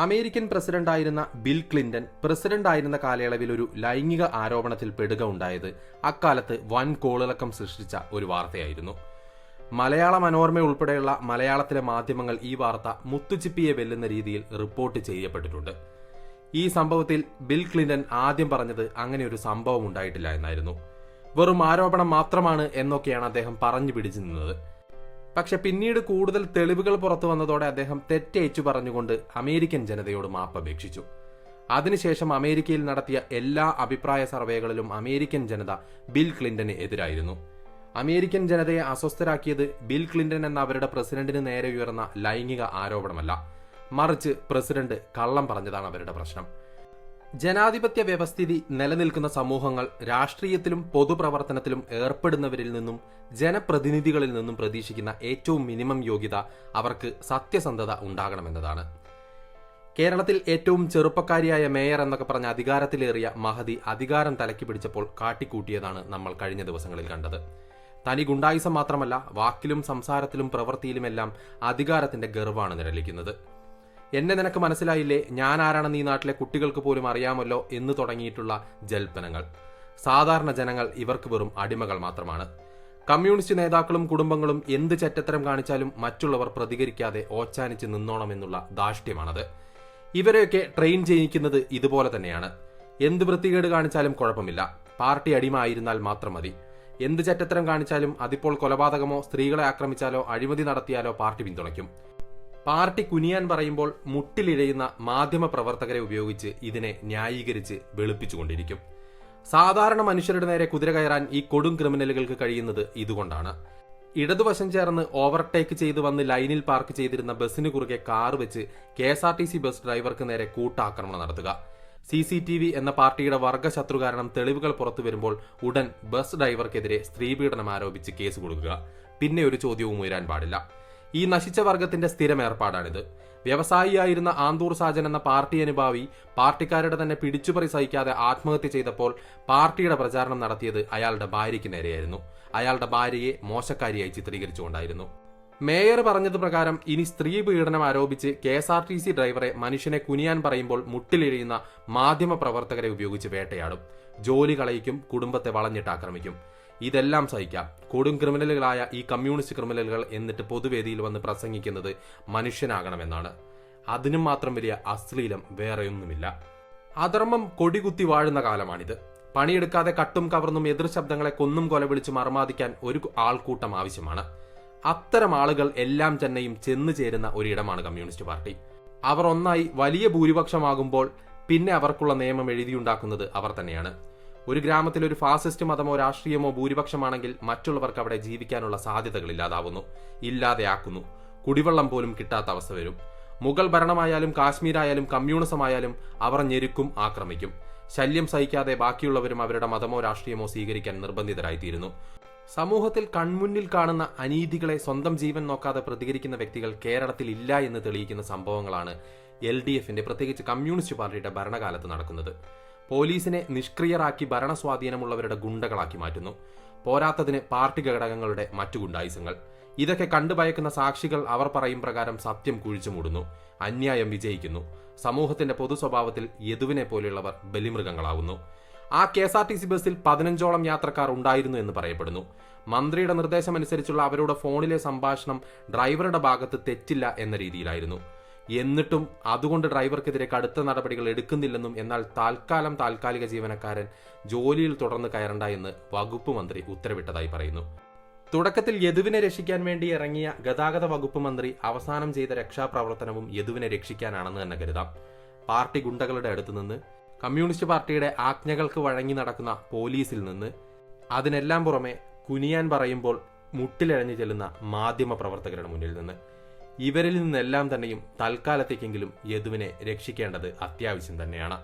American പ്രസിഡന്റായിരുന്ന bill Clinton പ്രസിഡന്റായിരുന്ന കാലയളവിൽ ഒരു ലൈംഗിക ആരോപണത്തിൽ പെടുക ഉണ്ടായത് അക്കാലത്ത് വൻ കോളിളക്കം സൃഷ്ടിച്ച ഒരു വാർത്തയായിരുന്നു. മലയാള മനോരമ ഉൾപ്പെടെയുള്ള മലയാളത്തിലെ മാധ്യമങ്ങൾ ഈ വാർത്ത മുത്തുച്ചിപ്പിയെ വെല്ലുന്ന രീതിയിൽ റിപ്പോർട്ട് ചെയ്യപ്പെട്ടിട്ടുണ്ട്. ഈ സംഭവത്തിൽ ബിൽ ക്ലിന്റൺ ആദ്യം പറഞ്ഞത് അങ്ങനെ ഒരു സംഭവം ഉണ്ടായിട്ടില്ല എന്നായിരുന്നു. വെറും ആരോപണം മാത്രമാണ് എന്നൊക്കെയാണ് അദ്ദേഹം പറഞ്ഞു പിടിച്ചു നിന്നത്. പക്ഷെ പിന്നീട് കൂടുതൽ തെളിവുകൾ പുറത്തു വന്നതോടെ അദ്ദേഹം തെറ്റേറ്റു പറഞ്ഞുകൊണ്ട് അമേരിക്കൻ ജനതയോട് മാപ്പപേക്ഷിച്ചു. അതിനുശേഷം അമേരിക്കയിൽ നടത്തിയ എല്ലാ അഭിപ്രായ സർവേകളിലും അമേരിക്കൻ ജനത ബിൽ ക്ലിന്റന് എതിരായിരുന്നു. അമേരിക്കൻ ജനതയെ അസ്വസ്ഥരാക്കിയത് ബിൽ ക്ലിന്റൺ എന്ന അവരുടെ പ്രസിഡന്റിന് നേരെ ഉയർന്ന ലൈംഗിക ആരോപണമല്ല, മറിച്ച് പ്രസിഡന്റ് കള്ളം പറഞ്ഞതാണ് അവരുടെ പ്രശ്നം. ജനാധിപത്യ വ്യവസ്ഥിതി നിലനിൽക്കുന്ന സമൂഹങ്ങൾ രാഷ്ട്രീയത്തിലും പൊതുപ്രവർത്തനത്തിലും ഏർപ്പെടുന്നവരിൽ നിന്നും ജനപ്രതിനിധികളിൽ നിന്നും പ്രതീക്ഷിക്കുന്ന ഏറ്റവും മിനിമം യോഗ്യത അവർക്ക് സത്യസന്ധത ഉണ്ടാകണമെന്നതാണ്. കേരളത്തിൽ ഏറ്റവും ചെറുപ്പക്കാരിയായ മേയർ എന്നൊക്കെ പറഞ്ഞ അധികാരത്തിലേറിയ മഹതി അധികാരം തലയ്ക്ക് പിടിച്ചപ്പോൾ കാട്ടിക്കൂട്ടിയതാണ് നമ്മൾ കഴിഞ്ഞ ദിവസങ്ങളിൽ കണ്ടത്. തനി ഗുണ്ടായിസം മാത്രമല്ല, വാക്കിലും സംസാരത്തിലും പ്രവൃത്തിയിലുമെല്ലാം അധികാരത്തിന്റെ ഗർവാണ് നിഴലിക്കുന്നത്. എന്നെ നിനക്ക് മനസ്സിലായില്ലേ, ഞാൻ ആരാണെന്ന് ഈ നാട്ടിലെ കുട്ടികൾക്ക് പോലും അറിയാമല്ലോ എന്ന് തുടങ്ങിയിട്ടുള്ള ജൽപ്പനങ്ങൾ. സാധാരണ ജനങ്ങൾ ഇവർക്ക് വെറും അടിമകൾ മാത്രമാണ്. കമ്മ്യൂണിസ്റ്റ് നേതാക്കളും കുടുംബങ്ങളും എന്ത് ചെറ്റത്തരം കാണിച്ചാലും മറ്റുള്ളവർ പ്രതികരിക്കാതെ ഓച്ചാനിച്ച് നിന്നോണമെന്നുള്ള ധാർഷ്ട്യമാണത്. ഇവരെയൊക്കെ ട്രെയിൻ ചെയ്യിക്കുന്നത് ഇതുപോലെ തന്നെയാണ്. എന്ത് വൃത്തികേട് കാണിച്ചാലും കുഴപ്പമില്ല, പാർട്ടി അടിമ ആയിരുന്നാൽ മാത്രം മതി. എന്ത് ചെറ്റത്തരം കാണിച്ചാലും അതിപ്പോൾ കൊലപാതകമോ സ്ത്രീകളെ ആക്രമിച്ചാലോ അഴിമതി നടത്തിയാലോ പാർട്ടി പിന്തുണയ്ക്കും. പാർട്ടി കുനിയാൻ പറയുമ്പോൾ മുട്ടിലിഴയുന്ന മാധ്യമ പ്രവർത്തകരെ ഉപയോഗിച്ച് ഇതിനെ ന്യായീകരിച്ച് വെളുപ്പിച്ചുകൊണ്ടിരിക്കും. സാധാരണ മനുഷ്യരുടെ നേരെ കുതിര കയറാൻ ഈ കൊടും ക്രിമിനലുകൾക്ക് കഴിയുന്നത് ഇതുകൊണ്ടാണ്. ഇടതുവശം ചേർന്ന് ഓവർടേക്ക് ചെയ്ത് വന്ന് ലൈനിൽ പാർക്ക് ചെയ്തിരുന്ന ബസ്സിന് കുറുകെ കാർ വെച്ച് KSRTC ബസ് ഡ്രൈവർക്ക് നേരെ കൂട്ടാക്രമണം നടത്തുക. CCTV എന്ന പാർട്ടിയുടെ വർഗശത്രു കാരണം തെളിവുകൾ പുറത്തു വരുമ്പോൾ ഉടൻ ബസ് ഡ്രൈവർക്കെതിരെ സ്ത്രീപീഡനം ആരോപിച്ച് കേസ് കൊടുക്കുക. പിന്നെ ഒരു ചോദ്യവും ഉയരാൻ പാടില്ല. ഈ നശിച്ച വർഗത്തിന്റെ സ്ഥിരം ഏർപ്പാടാണിത്. വ്യവസായിയായിരുന്ന ആന്തൂർ സാജൻ എന്ന പാർട്ടി അനുഭാവി പാർട്ടിക്കാരുടെ തന്നെ പിടിച്ചുപറി സഹിക്കാതെ ആത്മഹത്യ ചെയ്തപ്പോൾ പാർട്ടിയുടെ പ്രചാരണം നടത്തിയത് അയാളുടെ ഭാര്യയ്ക്ക് നേരെയായിരുന്നു. അയാളുടെ ഭാര്യയെ മോശക്കാരിയായി ചിത്രീകരിച്ചുകൊണ്ടായിരുന്നു. മേയർ പറഞ്ഞത് പ്രകാരം ഇനി സ്ത്രീ പീഡനം ആരോപിച്ച് KSRTC ഡ്രൈവറെ മനുഷ്യനെ കുനിയാൻ പറയുമ്പോൾ മുട്ടിലിഴയുന്ന മാധ്യമ പ്രവർത്തകരെ ഉപയോഗിച്ച് വേട്ടയാടും, ജോലി കളയിക്കും, കുടുംബത്തെ വളഞ്ഞിട്ട് ആക്രമിക്കും. ഇതെല്ലാം സഹിക്കാം. കൊടും ക്രിമിനലുകളായ ഈ കമ്മ്യൂണിസ്റ്റ് ക്രിമിനലുകൾ എന്നിട്ട് പൊതുവേദിയിൽ വന്ന് പ്രസംഗിക്കുന്നത് മനുഷ്യനാകണമെന്നാണ്. അതിനും മാത്രം വലിയ അശ്ലീലം വേറെയൊന്നുമില്ല. അധർമ്മം കൊടികുത്തി വാഴുന്ന കാലമാണിത്. പണിയെടുക്കാതെ കട്ടും കവർന്നും എതിർ ശബ്ദങ്ങളെ കൊന്നും കൊല വിളിച്ച് മർമാദിക്കാൻ ഒരു ആൾക്കൂട്ടം ആവശ്യമാണ്. അത്തരം ആളുകൾ എല്ലാം തന്നെയും ചെന്നു ചേരുന്ന ഒരിടമാണ് കമ്മ്യൂണിസ്റ്റ് പാർട്ടി. അവർ ഒന്നായി വലിയ ഭൂരിപക്ഷമാകുമ്പോൾ പിന്നെ അവർക്കുള്ള നിയമം എഴുതിയുണ്ടാക്കുന്നത് അവർ തന്നെയാണ്. ഒരു ഗ്രാമത്തിൽ ഒരു ഫാസിസ്റ്റ് മതമോ രാഷ്ട്രീയമോ ഭൂരിപക്ഷമാണെങ്കിൽ മറ്റുള്ളവർക്ക് അവിടെ ജീവിക്കാനുള്ള സാധ്യതകൾ ഇല്ലാതാവുന്നു, ഇല്ലാതെയാക്കുന്നു. കുടിവെള്ളം പോലും കിട്ടാത്ത അവസ്ഥ വരും. മുഗൾ ഭരണമായാലും കാശ്മീരായാലും കമ്മ്യൂണിസമായാലും അവർ ഞെരുക്കും, ആക്രമിക്കും. ശല്യം സഹിക്കാതെ ബാക്കിയുള്ളവരും അവരുടെ മതമോ രാഷ്ട്രീയമോ സ്വീകരിക്കാൻ നിർബന്ധിതരായിത്തീരുന്നു. സമൂഹത്തിൽ കൺമുന്നിൽ കാണുന്ന അനീതികളെ സ്വന്തം ജീവൻ നോക്കാതെ പ്രതികരിക്കുന്ന വ്യക്തികൾ കേരളത്തിൽ ഇല്ല എന്ന് തെളിയിക്കുന്ന സംഭവങ്ങളാണ് LDFന്റെ, പ്രത്യേകിച്ച് കമ്മ്യൂണിസ്റ്റ് പാർട്ടിയുടെ ഭരണകാലത്ത് നടക്കുന്നത്. പോലീസിനെ നിഷ്ക്രിയരാക്കി ഭരണസ്വാധീനമുള്ളവരുടെ ഗുണ്ടകളാക്കി മാറ്റുന്നു. പോരാത്തതിന് പാർട്ടി ഘടകങ്ങളുടെ മറ്റു ഗുണ്ടായുസങ്ങൾ. ഇതൊക്കെ കണ്ടുഭയക്കുന്ന സാക്ഷികൾ അവർ പറയും പ്രകാരം സത്യം കുഴിച്ചു മൂടുന്നു. അന്യായം വിജയിക്കുന്നു. സമൂഹത്തിന്റെ പൊതു സ്വഭാവത്തിൽ യദുവിനെ പോലെയുള്ളവർ ബലിമൃഗങ്ങളാവുന്നു. ആ KSRTC ബസ്സിൽ 15ഓളം യാത്രക്കാർ ഉണ്ടായിരുന്നു എന്ന് പറയപ്പെടുന്നു. മന്ത്രിയുടെ നിർദ്ദേശമനുസരിച്ചുള്ള അവരുടെ ഫോണിലെ സംഭാഷണം ഡ്രൈവറുടെ ഭാഗത്ത് തെറ്റില്ല എന്ന രീതിയിലായിരുന്നു. എന്നിട്ടും അതുകൊണ്ട് ഡ്രൈവർക്കെതിരെ കടുത്ത നടപടികൾ എടുക്കുന്നില്ലെന്നും, എന്നാൽ താൽക്കാലിക ജീവനക്കാരൻ ജോലിയിൽ തുടർന്ന് കയറണ്ട എന്ന് വകുപ്പ് മന്ത്രി ഉത്തരവിട്ടതായി പറയുന്നു. തുടക്കത്തിൽ യദുവിനെ രക്ഷിക്കാൻ വേണ്ടി ഇറങ്ങിയ ഗതാഗത വകുപ്പ് മന്ത്രി അവസാനം ചെയ്ത രക്ഷാപ്രവർത്തനവും യദുവിനെ രക്ഷിക്കാനാണെന്ന് തന്നെ കരുതാം. പാർട്ടി ഗുണ്ടകളുടെ അടുത്ത് നിന്ന്, കമ്മ്യൂണിസ്റ്റ് പാർട്ടിയുടെ ആജ്ഞകൾക്ക് വഴങ്ങി നടക്കുന്ന പോലീസിൽ നിന്ന്, അതിനെല്ലാം പുറമെ കുനിയാൻ പറയുമ്പോൾ മുട്ടിലിഴഞ്ഞു ചെല്ലുന്ന മാധ്യമ പ്രവർത്തകരുടെ മുന്നിൽ നിന്ന്, ഇവരിൽ നിന്നെല്ലാം തന്നെയും തൽക്കാലത്തേക്കെങ്കിലും യദുവിനെ രക്ഷിക്കേണ്ടത് അത്യാവശ്യം തന്നെയാണ്.